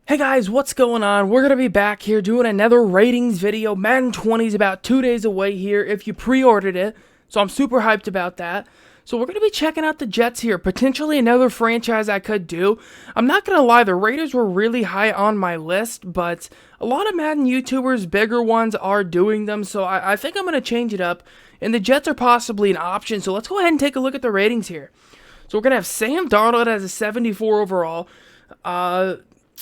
Hey guys, what's going on? We're going to be back here doing another ratings video. Madden 20 is about 2 days away here if you pre-ordered it, so I'm super hyped about that. So we're going to be checking out the Jets here, potentially another franchise I could do. I'm not going to lie, the Raiders were really high on my list, but a lot of Madden YouTubers, bigger ones, are doing them, so I think I'm going to change it up, and the Jets are possibly an option, so let's go ahead and take a look at the ratings here. So we're going to have Sam Darnold as a 74 overall.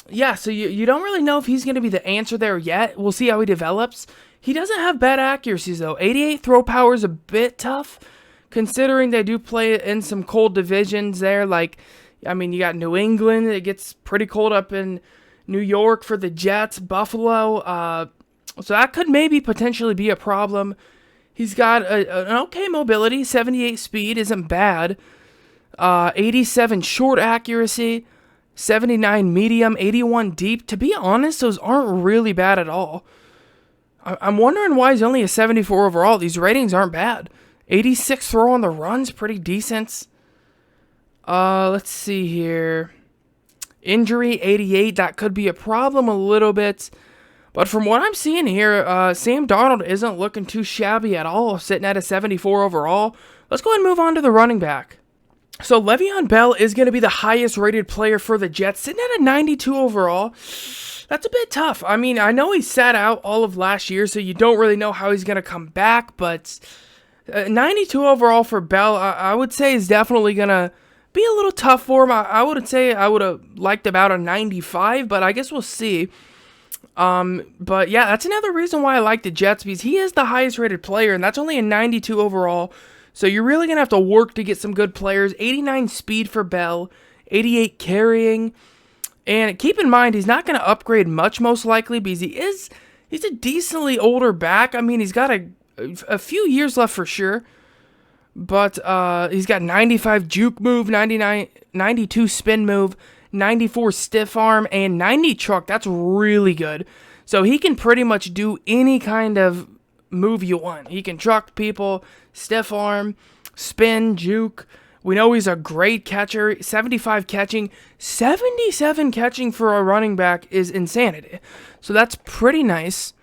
Yeah, so you don't really know if he's going to be the answer there yet. We'll see how he develops. He doesn't have bad accuracies, though. 88 throw power is a bit tough, considering they do play in some cold divisions there. Like, I mean, you got New England. It gets pretty cold up in New York for the Jets, Buffalo. So that could maybe potentially be a problem. He's got an okay mobility. 78 speed isn't bad. 87 short accuracy. 79 medium, 81 deep. To be honest, those aren't really bad at all. I'm wondering why he's only a 74 overall. These ratings aren't bad. 86 throw on the run's pretty decent. Let's see here. Injury, 88. That could be a problem a little bit. But from what I'm seeing here, Sam Darnold isn't looking too shabby at all, sitting at a 74 overall. Let's go ahead and move on to the running back. So Le'Veon Bell is going to be the highest rated player for the Jets, sitting at a 92 overall. That's a bit tough. I mean, I know he sat out all of last year, so you don't really know how he's going to come back, but 92 overall for Bell, I would say is definitely going to be a little tough for him. I would say I would have liked about a 95, but I guess we'll see. But yeah, that's another reason why I like the Jets, because he is the highest rated player, and that's only a 92 overall. So you're really going to have to work to get some good players. 89 speed for Bell, 88 carrying. And keep in mind, he's not going to upgrade much, most likely, because he's a decently older back. I mean, he's got a few years left for sure. But he's got 95 juke move, 92 spin move, 94 stiff arm, and 90 truck. That's really good. So he can pretty much do any kind of move you want. He can truck people, stiff arm, spin, juke. We know he's a great catcher. 75 catching, 77 catching for a running back is insanity. So that's pretty nice.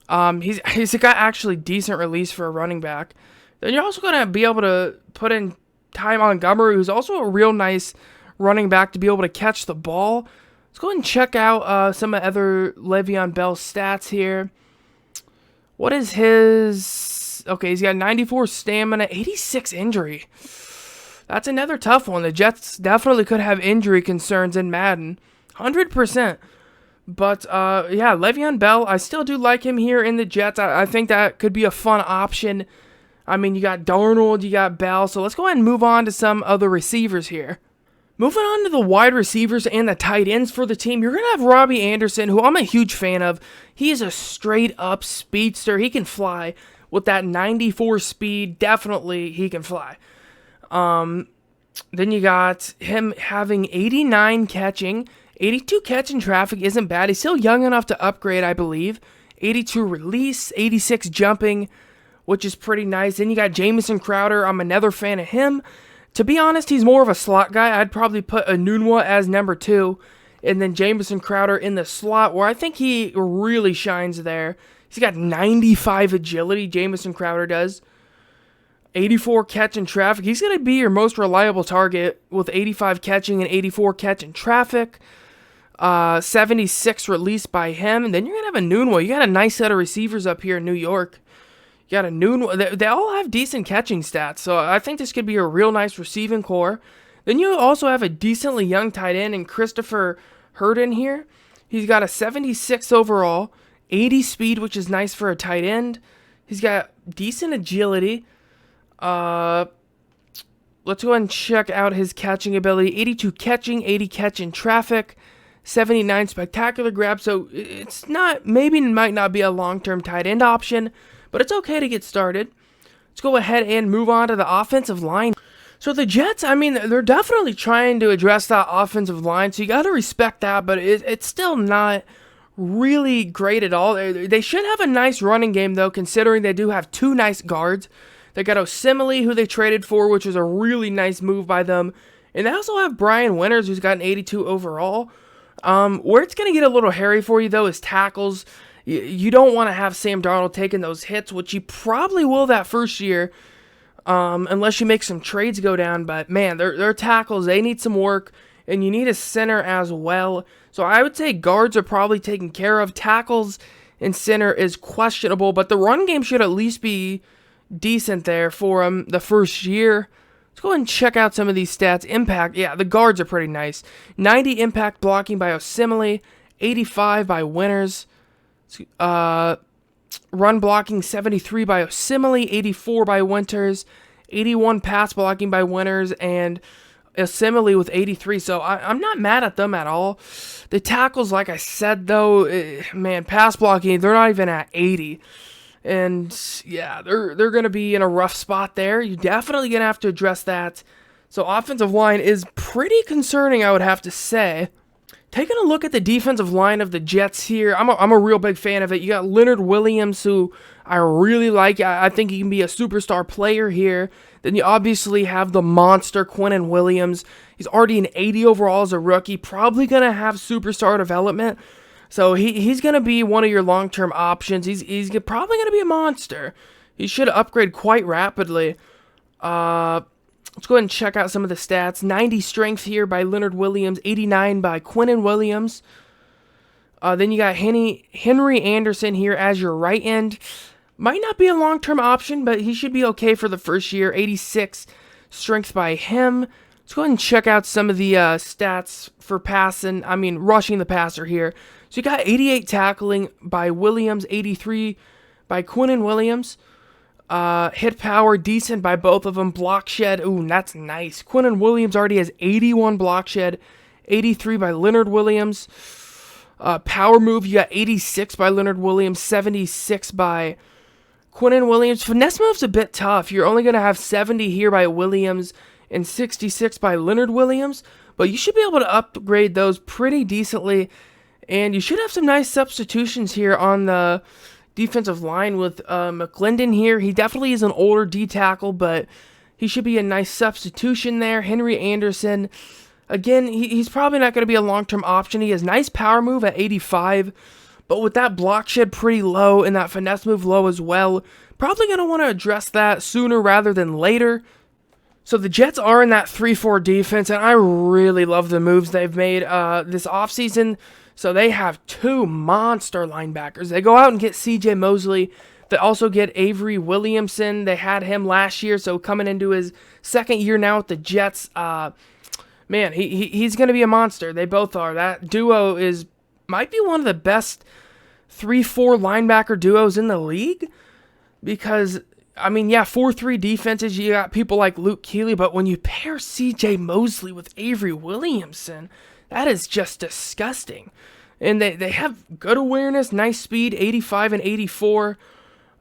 He's got actually decent release for a running back. Then you're also going to be able to put in Ty Montgomery, who's also a real nice running back to be able to catch the ball. Let's go ahead and check out some of other Le'Veon Bell stats here. What is his... Okay, he's got 94 stamina, 86 injury. That's another tough one. The Jets definitely could have injury concerns in Madden. 100%. But, yeah, Le'Veon Bell, I still do like him here in the Jets. I think that could be a fun option. I mean, you got Darnold, you got Bell. So let's go ahead and move on to some other receivers here. Moving on to the wide receivers and the tight ends for the team, you're going to have Robbie Anderson, who I'm a huge fan of. He is a straight-up speedster. He can fly. With that 94 speed, definitely he can fly. Then you got him having 89 catching. 82 catch in traffic isn't bad. He's still young enough to upgrade, I believe. 82 release, 86 jumping, which is pretty nice. Then you got Jamison Crowder. I'm another fan of him. To be honest, he's more of a slot guy. I'd probably put Enunwa as number 2, and then Jamison Crowder in the slot, where I think he really shines there. He's got 95 agility, Jamison Crowder does. 84 catch in traffic. He's going to be your most reliable target with 85 catching and 84 catch in traffic. 76 release by him. And then you're going to have Enunwa. You got a nice set of receivers up here in New York. You got Enunwa. They all have decent catching stats, so I think this could be a real nice receiving core. Then you also have a decently young tight end in Christopher Herndon here. He's got a 76 overall, 80 speed, which is nice for a tight end. He's got decent agility. Let's go ahead and check out his catching ability. 82 catching, 80 catch in traffic, 79 spectacular grab. So it's not, maybe it might not be a long-term tight end option, but it's okay to get started. Let's go ahead and move on to the offensive line. So the Jets, I mean, they're definitely trying to address that offensive line, so you got to respect that, but it's still not really great at all. They should have a nice running game, though, considering they do have 2 nice guards. They got Osimile, who they traded for, which was a really nice move by them. And they also have Brian Winters, who's got an 82 overall. Where it's going to get a little hairy for you, though, is tackles. You don't want to have Sam Darnold taking those hits, which you probably will that first year, unless you make some trades go down. But, man, their tackles, they need some work, and you need a center as well. So I would say guards are probably taken care of. Tackles and center is questionable, but the run game should at least be decent there for him the first year. Let's go ahead and check out some of these stats. Impact, yeah, the guards are pretty nice. 90 impact blocking by Osemele, 85 by Winters. Run blocking 73 by Osemele, 84 by Winters, 81 pass blocking by Winters, and Osemele with 83. So I'm not mad at them at all. The tackles, like I said, though, man, pass blocking, they're not even at 80. And yeah, they're going to be in a rough spot there. You're definitely going to have to address that. So offensive line is pretty concerning, I would have to say. Taking a look at the defensive line of the Jets here, I'm a real big fan of it. You got Leonard Williams, who I really like. I think he can be a superstar player here. Then you obviously have the monster Quinnen Williams. He's already an 80 overall as a rookie. Probably going to have superstar development. So he's going to be one of your long-term options. He's probably going to be a monster. He should upgrade quite rapidly. Let's go ahead and check out some of the stats. 90 strength here by Leonard Williams. 89 by Quinnen Williams. Then you got Henry Anderson here as your right end. Might not be a long-term option, but he should be okay for the first year. 86 strength by him. Let's go ahead and check out some of the stats for rushing the passer here. So you got 88 tackling by Williams, 83 by Quinnen Williams. Hit power, decent by both of them. Block shed, ooh, that's nice. Quinnen Williams already has 81 block shed, 83 by Leonard Williams. Power move, you got 86 by Leonard Williams, 76 by Quinnen Williams. Finesse move's a bit tough. You're only going to have 70 here by Williams and 66 by Leonard Williams, but you should be able to upgrade those pretty decently, and you should have some nice substitutions here on the defensive line with McClendon here. He definitely is an older D-tackle, but he should be a nice substitution there. Henry Anderson, again, he's probably not going to be a long-term option. He has nice power move at 85, but with that block shed pretty low and that finesse move low as well, probably going to want to address that sooner rather than later. So the Jets are in that 3-4 defense, and I really love the moves they've made this offseason. So they have two monster linebackers. They go out and get C.J. Mosley. They also get Avery Williamson. They had him last year, so coming into his second year now with the Jets, man, he's going to be a monster. They both are. That duo might be one of the best 3-4 linebacker duos in the league because, 4-3 defenses, you got people like Luke Kuechly, but when you pair C.J. Mosley with Avery Williamson, that is just disgusting. And they have good awareness, nice speed, 85 and 84.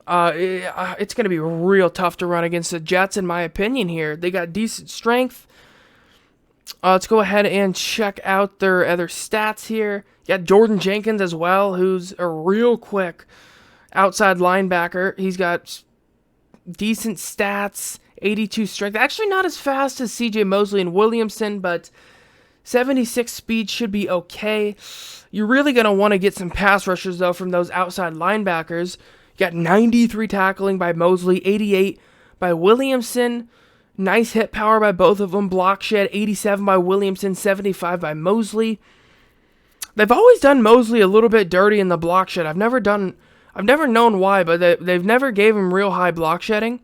It's going to be real tough to run against the Jets, in my opinion, here. They got decent strength. Let's go ahead and check out their other stats here. You got Jordan Jenkins as well, who's a real quick outside linebacker. He's got decent stats, 82 strength. Actually not as fast as C.J. Mosley and Williamson, but 76 speed should be okay. You're really going to want to get some pass rushers, though, from those outside linebackers. You got 93 tackling by Mosley, 88 by Williamson. Nice hit power by both of them. Block shed, 87 by Williamson, 75 by Mosley. They've always done Mosley a little bit dirty in the block shed. I've never known why, but they've never gave him real high block shedding.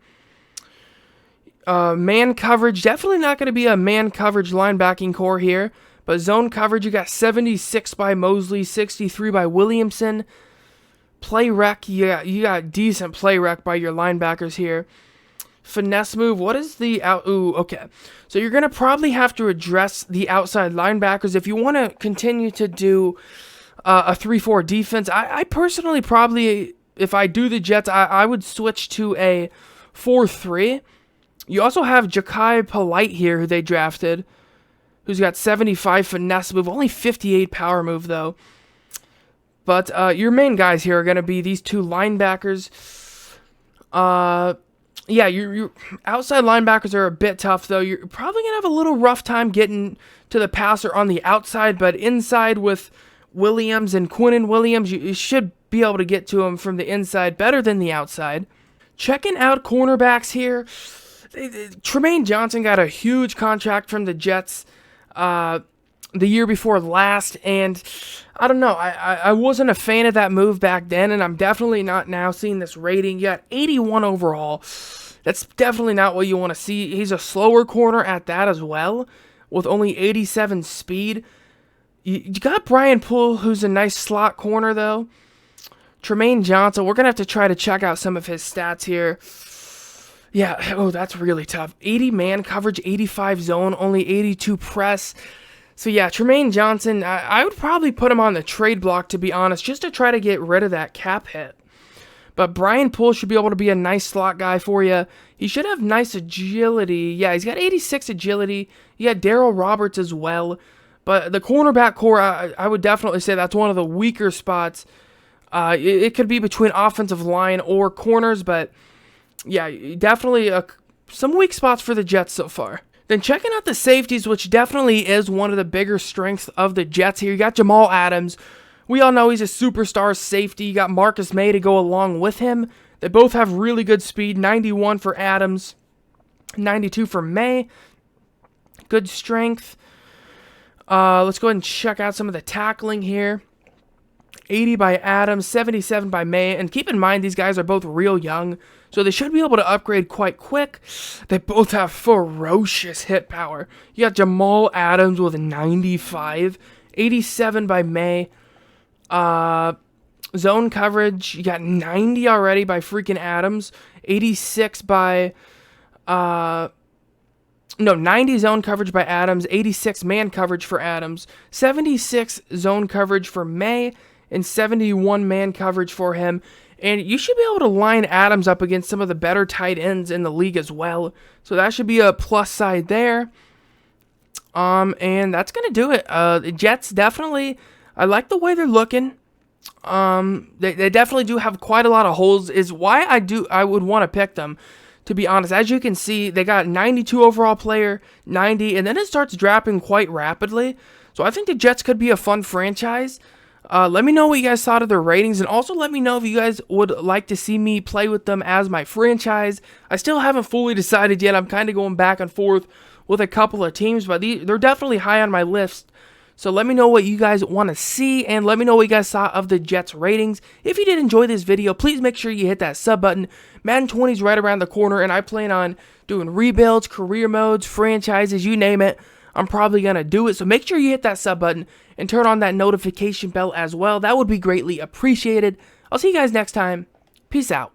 Man coverage, definitely not going to be a man coverage linebacking core here. But zone coverage, you got 76 by Mosley, 63 by Williamson. Play rec, you got decent play rec by your linebackers here. Finesse move, what is the out? Ooh, okay. So you're going to probably have to address the outside linebackers if you want to continue to do a 3-4 defense. I personally probably, if I do the Jets, I would switch to a 4-3. You also have Ja'Kai Polite here, who they drafted, who's got 75 finesse move, only 58 power move, though. But your main guys here are going to be these two linebackers. yeah, your outside linebackers are a bit tough, though. You're probably going to have a little rough time getting to the passer on the outside, but inside with Williams and Quinnen Williams, you should be able to get to him from the inside better than the outside. Checking out cornerbacks here, Tremaine Johnson got a huge contract from the Jets the year before last, and I don't know, I wasn't a fan of that move back then, and I'm definitely not now seeing this rating. You got 81 overall. That's definitely not what you want to see. He's a slower corner at that as well, with only 87 speed. You got Brian Poole, who's a nice slot corner, though. Tremaine Johnson, we're going to have to try to check out some of his stats here. Yeah, oh, that's really tough. 80 man coverage, 85 zone, only 82 press. So yeah, Tremaine Johnson, I would probably put him on the trade block, to be honest, just to try to get rid of that cap hit. But Brian Poole should be able to be a nice slot guy for you. He should have nice agility. Yeah, he's got 86 agility. You got Darryl Roberts as well. But the cornerback core, I would definitely say that's one of the weaker spots. It could be between offensive line or corners, but yeah, definitely some weak spots for the Jets so far. Then checking out the safeties, which definitely is one of the bigger strengths of the Jets here. You got Jamal Adams. We all know he's a superstar safety. You got Marcus May to go along with him. They both have really good speed. 91 for Adams, 92 for May. Good strength. Let's go ahead and check out some of the tackling here. 80 by Adams, 77 by May. And keep in mind, these guys are both real young, so they should be able to upgrade quite quick. They both have ferocious hit power. You got Jamal Adams with 95, 87 by May. Zone coverage, you got 90 already by freaking Adams. 86 by, 90 zone coverage by Adams. 86 man coverage for Adams. 76 zone coverage for May. And 71 man coverage for him. And you should be able to line Adams up against some of the better tight ends in the league as well. So that should be a plus side there. And that's going to do it. The Jets definitely, I like the way they're looking. They definitely do have quite a lot of holes, is why I would want to pick them, to be honest. As you can see, they got 92 overall player, 90, and then it starts dropping quite rapidly. So I think the Jets could be a fun franchise. Let me know what you guys thought of their ratings, and also let me know if you guys would like to see me play with them as my franchise. I still haven't fully decided yet. I'm kind of going back and forth with a couple of teams, but they're definitely high on my list. So let me know what you guys want to see, and let me know what you guys thought of the Jets ratings. If you did enjoy this video, please make sure you hit that sub button. Madden 20 is right around the corner, and I plan on doing rebuilds, career modes, franchises, you name it. I'm probably going to do it, so make sure you hit that sub button and turn on that notification bell as well. That would be greatly appreciated. I'll see you guys next time. Peace out.